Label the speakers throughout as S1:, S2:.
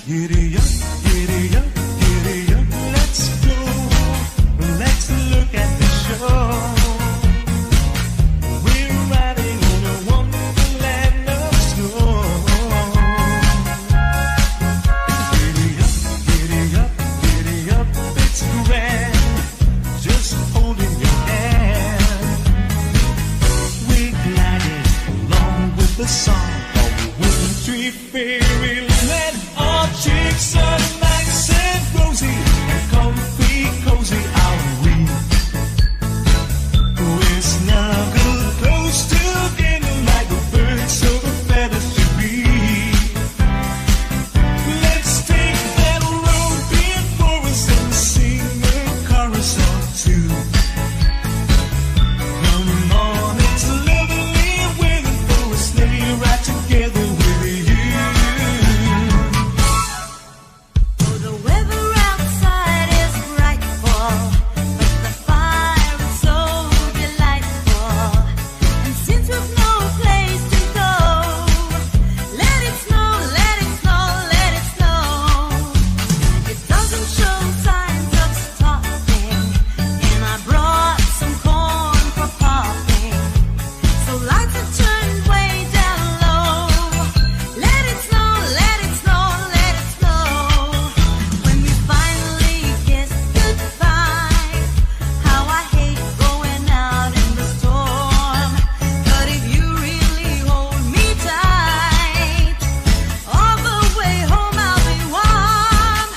S1: Giddy up, giddy up, giddy up, let's go. Let's look at the show. We're riding on a wonderland of snow. Giddy up, giddy up, it's grand. Just holding your hand. We're gliding along with the song of the wintry fairyland. Our cheeks are nice and rosy and comfy, cozy, are we? We're snuggled close together like a bird so the feathers should be. Let's take that road before us and sing a chorus or two. Come on, it's lovely waiting for a sleigh ride together with you.
S2: The weather outside is frightful, but the fire is so delightful. And since we've no place to go, let it snow, let it snow, let it snow. It doesn't show signs of stopping, and I brought some corn for popping. So lights are turned way down low. Let it snow, let it snow, let it snow. When we finally kiss goodbye, how I hate going out in the storm. But if you really hold me tight, all the way home I'll be warm.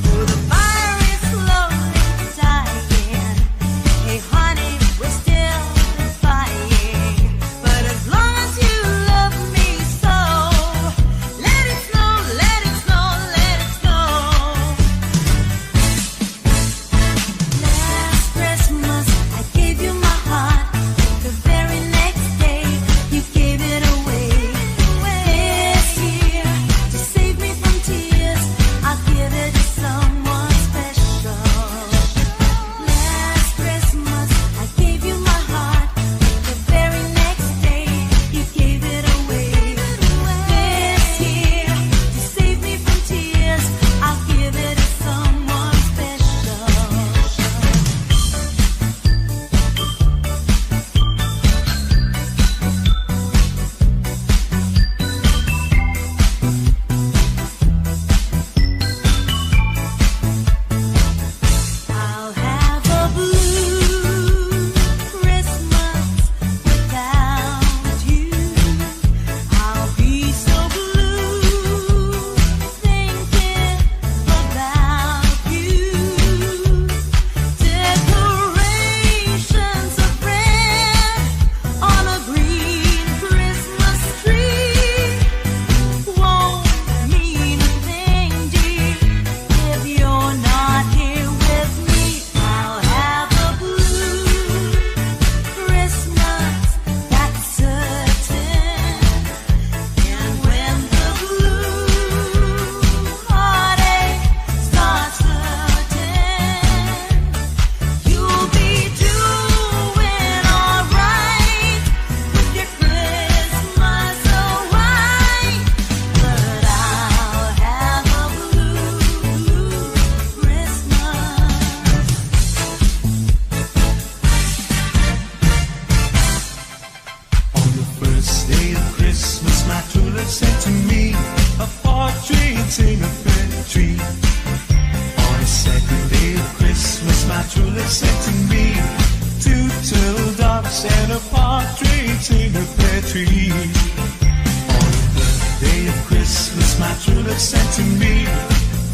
S2: Oh, the fire is slowly dying. Hey honey, we're still defying. But as long as you love me so, let it snow, let it snow, let it snow. Last Christmas, I gave you my heart. The very next day, you gave it away. This year, to save me from tears, I'll give it to someone special. Last Christmas, I gave you my heart. The very next day, you gave it away. This year, to save me from tears, I'll give it to someone special. I'll have a blue Christmas without you. I'll be so blue thinking about you. Decorations of red on a green Christmas tree won't mean a thing, dear, if you're not here with me. I'll have a blue Christmas, that's certain. And when the blue heartache starts hurting, you'll be doing alright with your Christmas so white. But I'll have a blue Christmas.
S1: On the first day of Christmas, my true love sent to me a partridge in a pear tree. On the second day of Christmas, my true love sent to me two turtle doves and a partridge in a pear tree. On the third day of Christmas, my true love sent to me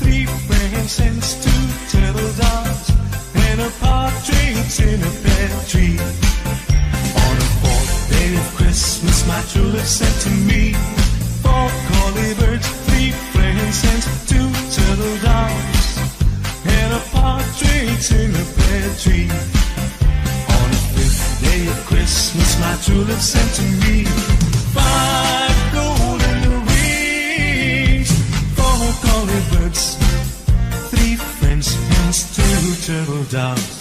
S1: three frankincense, two turtle doves and a partridge in a pear tree. On the fourth day of Christmas, my true love sent to me four collie birds, three frankincense, two turtle doves, and a partridge in a pear tree. On the fifth day of Christmas, my true love sent to me five golden rings, four collie birds, three French hens, two turtle doves,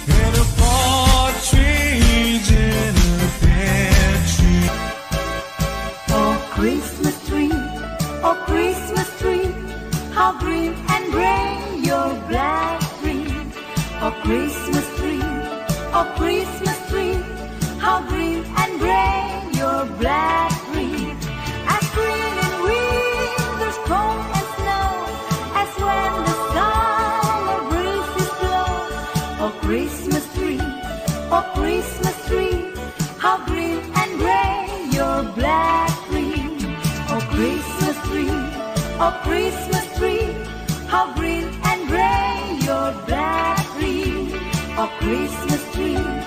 S1: and a partridge in a pear tree.
S2: Oh, Christmas tree, oh, oh Christmas tree, how green and gray your black green. Oh Christmas tree, oh Christmas tree, how green and gray your black green. As green in winter's cold and snow, as when the summer breezes blow. Oh Christmas tree, oh Christmas tree, how green and gray your black green. Oh Christmas tree, oh Christmas tree, how green and gray your black green. Oh Christmas tree.